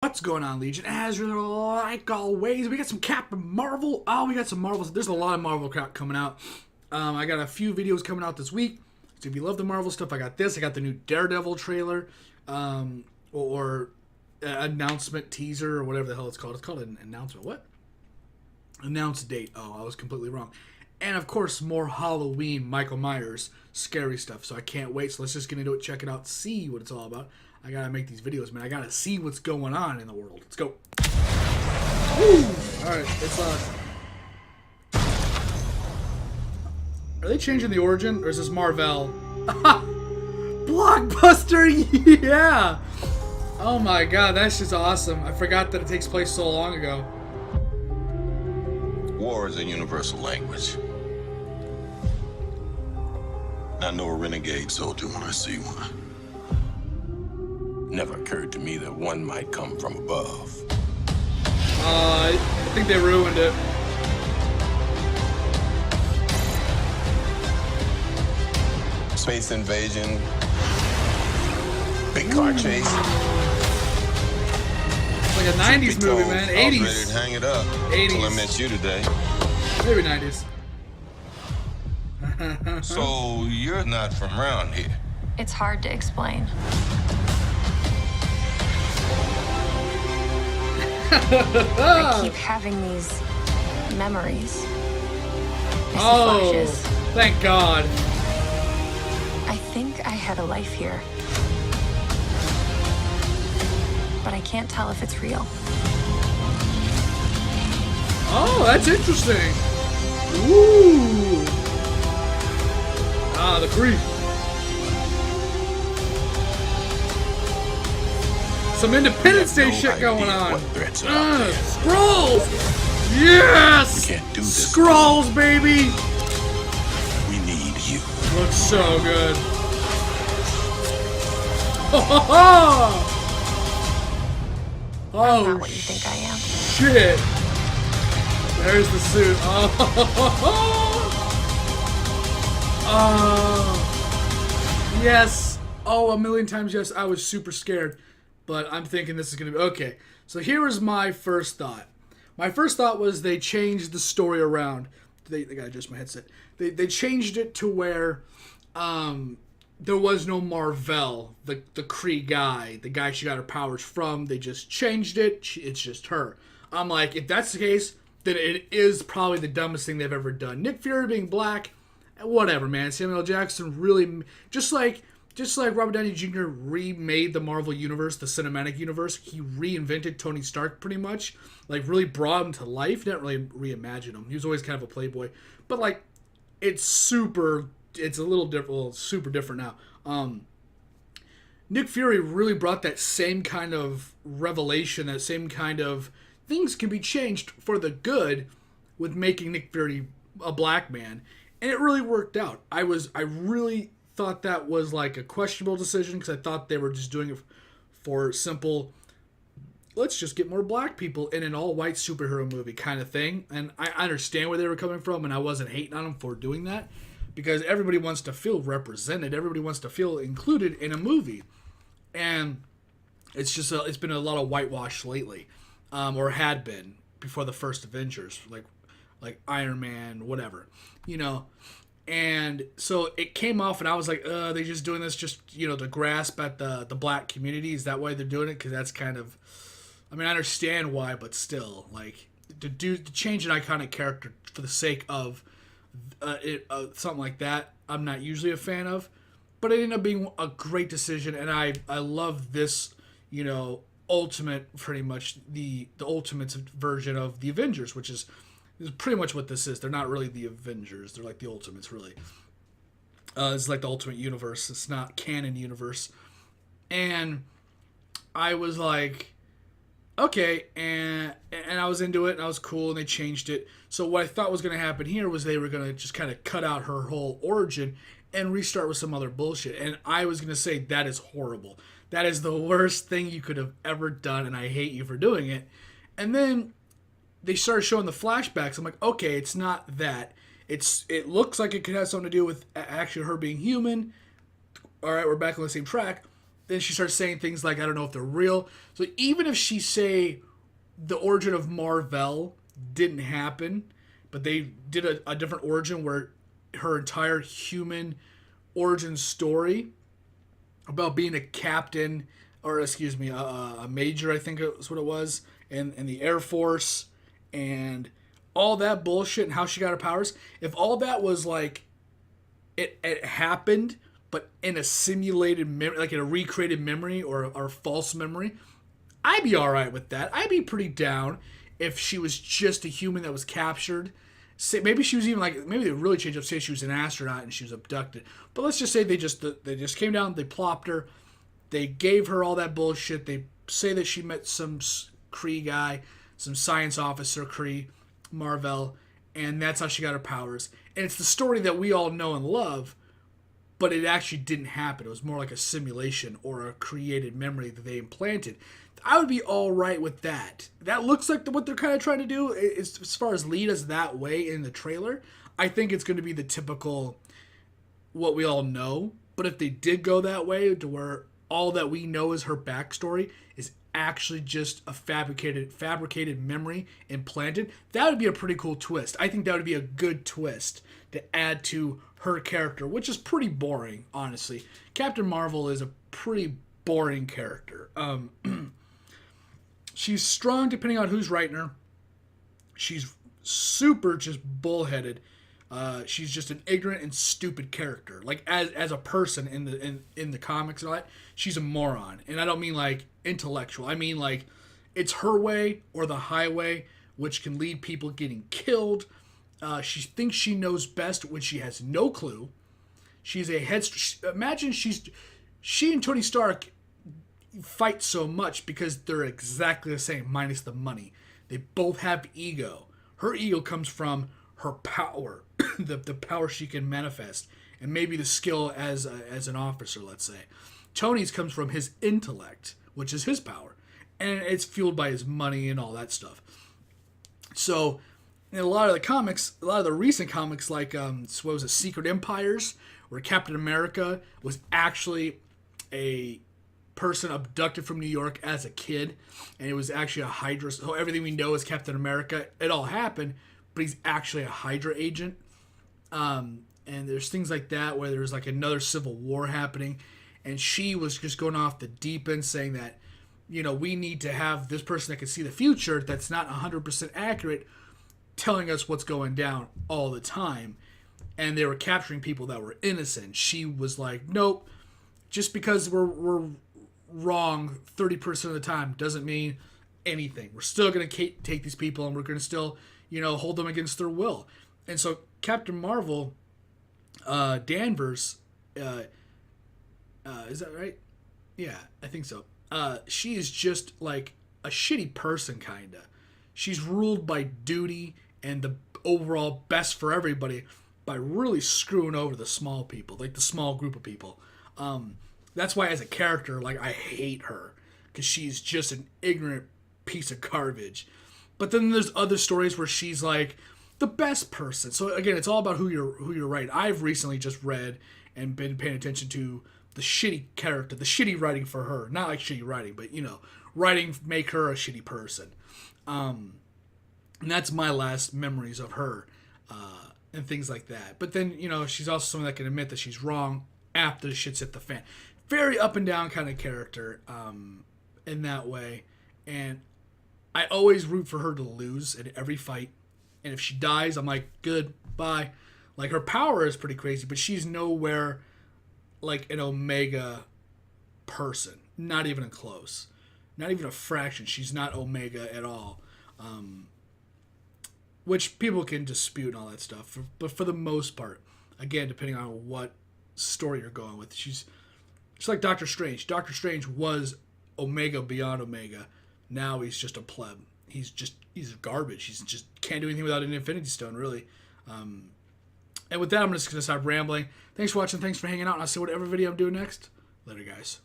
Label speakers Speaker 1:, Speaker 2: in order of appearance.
Speaker 1: What's going on, Legion? As like always, we got some Captain Marvel. Oh, we got some Marvel. There's a lot of Marvel crap coming out. I got a few videos coming out this week. So if you love the Marvel stuff, I got this. I got the new Daredevil trailer, or announcement teaser, or whatever the hell it's called. It's called an announcement. What? Announce date. Oh, I was completely wrong. And of course, more Halloween Michael Myers scary stuff. So I can't wait. So let's just get into it, check it out, see what it's all about. I gotta make these videos, man. I gotta see what's going on in the world. Let's go. Woo! Alright, it's Are they changing the origin, or is this Marvel? Blockbuster, yeah! Oh my god, that's just awesome. I forgot that it takes place so long ago.
Speaker 2: War is a universal language. I know a renegade soldier when I see one. Never occurred to me that one might come from above.
Speaker 1: I think they ruined it.
Speaker 2: Space invasion. Big car chase.
Speaker 1: It's like a 90s movie, man. 80s.
Speaker 2: I was ready to hang it up
Speaker 1: 80s.
Speaker 2: Until I met you today.
Speaker 1: Maybe 90s.
Speaker 2: So you're not from around here?
Speaker 3: It's hard to explain. I keep having these memories. Flashes.
Speaker 1: Thank God.
Speaker 3: I think I had a life here. But I can't tell if it's real.
Speaker 1: Oh, that's interesting. Ooh. Ah, the creep. Some Independence Day shit going on. Scrolls! Yes!
Speaker 2: We can't do this.
Speaker 1: Scrolls, baby!
Speaker 2: We need you.
Speaker 1: Looks so good.
Speaker 3: I'm not what you think I am.
Speaker 1: Shit. There's the suit. Oh. Yes. Oh, a million times yes. I was super scared. But I'm thinking this is going to be... Okay, so here was my first thought. My first thought was they changed the story around. They got to adjust my headset. They changed it to where there was no Marvel, the Kree guy, the guy she got her powers from. They just changed it. It's just her. I'm like, if that's the case, then it is probably the dumbest thing they've ever done. Nick Fury being black, whatever, man. Samuel L. Jackson really... Just like Robert Downey Jr. remade the Marvel Universe, the cinematic universe, he reinvented Tony Stark pretty much. Like, really brought him to life. Didn't really reimagine him. He was always kind of a playboy. But, like, it's a little different, well, it's super different now. Nick Fury really brought that same kind of revelation, that same kind of things can be changed for the good with making Nick Fury a black man. And it really worked out. I really thought that was like a questionable decision because I thought they were just doing it for simple, let's just get more black people in an all-white superhero movie kind of thing. And I understand where they were coming from, and I wasn't hating on them for doing that because everybody wants to feel represented. Everybody wants to feel included in a movie. And it's just it's been a lot of whitewash lately, or had been before the first Avengers, like Iron Man, whatever, you know. And so it came off, and I was like, they're just doing this just, to grasp at the black community. Is that why they're doing it? Because that's kind of, I mean, I understand why, but still, like, to change an iconic character for the sake of something like that, I'm not usually a fan of. But it ended up being a great decision, and I love this, ultimate, pretty much the ultimate version of the Avengers, which is pretty much what this is. They're not really the Avengers. They're like the Ultimates, really. It's like the Ultimate Universe. It's not canon universe. And I was like, okay, and I was into it, and I was cool, and they changed it. So what I thought was going to happen here was they were going to just kind of cut out her whole origin and restart with some other bullshit. And I was going to say, that is horrible. That is the worst thing you could have ever done, and I hate you for doing it. And then they started showing the flashbacks. I'm like, okay, it's not that. It looks like it could have something to do with actually her being human. All right, we're back on the same track. then she starts saying things like, I don't know if they're real. So even if she say the origin of Mar-Vell didn't happen, but they did a different origin where her entire human origin story about being a captain, or excuse me, a major, I think is what it was, in the Air Force, and all that bullshit and how she got her powers. If all that was like, it happened, but in a simulated memory, like in a recreated memory or a false memory, I'd be all right with that. I'd be pretty down if she was just a human that was captured. Say, maybe she was even like, maybe they really changed up. Say she was an astronaut and she was abducted. But let's just say they just came down, they plopped her, they gave her all that bullshit. They say that she met some Kree guy, some science officer Kree, Mar-Vell, and that's how she got her powers. And it's the story that we all know and love, but it actually didn't happen. It was more like a simulation or a created memory that they implanted. I would be all right with that. That looks like what they're kind of trying to do. As far as lead us that way in the trailer, I think it's going to be the typical what we all know. But if they did go that way to where all that we know is her backstory is actually just a fabricated memory implanted, that would be a pretty cool twist. I think that would be a good twist to add to her character, which is pretty boring, honestly. Captain Marvel is a pretty boring character. She's strong depending on who's writing her. She's super just bullheaded. She's just an ignorant and stupid character. Like as a person in the comics and all that, she's a moron. And I don't mean like intellectual. I mean like it's her way or the highway, which can lead people getting killed. She thinks she knows best when she has no clue. She's a imagine she and Tony Stark fight so much because they're exactly the same, minus the money. They both have ego. Her ego comes from her power, the power she can manifest, and maybe the skill as an officer, let's say. Tony's comes from his intellect, which is his power, and it's fueled by his money and all that stuff. So, in a lot of the comics, a lot of the recent comics, like what was it, Secret Empires, where Captain America was actually a person abducted from New York as a kid, and it was actually a Hydra. So everything we know is Captain America. It all happened, but he's actually a Hydra agent. And there's things like that where there's like another civil war happening, and she was just going off the deep end saying that, you know, we need to have this person that can see the future that's not 100% accurate telling us what's going down all the time. And they were capturing people that were innocent. She was like, nope, just because we're wrong 30% of the time doesn't mean anything. We're still going to take these people and we're going to still, you know, hold them against their will. And so Captain Marvel, Danvers, is that right? Yeah, I think so. She is just like a shitty person, kind of. She's ruled by duty and the overall best for everybody by really screwing over the small people, like the small group of people. That's why as a character, like, I hate her, because she's just an ignorant piece of garbage. But then there's other stories where she's like the best person. So again, it's all about who you're writing. I've recently just read and been paying attention to the shitty character, the shitty writing for her. Not like shitty writing, but, you know, writing make her a shitty person. And that's my last memories of her, and things like that. But then, you know, she's also someone that can admit that she's wrong after the shit's hit the fan. Very up and down kind of character, in that way. And I always root for her to lose in every fight. And if she dies, I'm like, good, bye. Like, her power is pretty crazy, but she's nowhere like an Omega person. Not even close. Not even a fraction. She's not Omega at all. Which people can dispute and all that stuff. But for the most part, again, depending on what story you're going with, she's like Doctor Strange. Doctor Strange was Omega beyond Omega. Now he's just a pleb. He's garbage. He's just can't do anything without an Infinity Stone, really. And with that, I'm just going to stop rambling. Thanks for watching. Thanks for hanging out. And I'll see whatever video I'm doing next. Later, guys.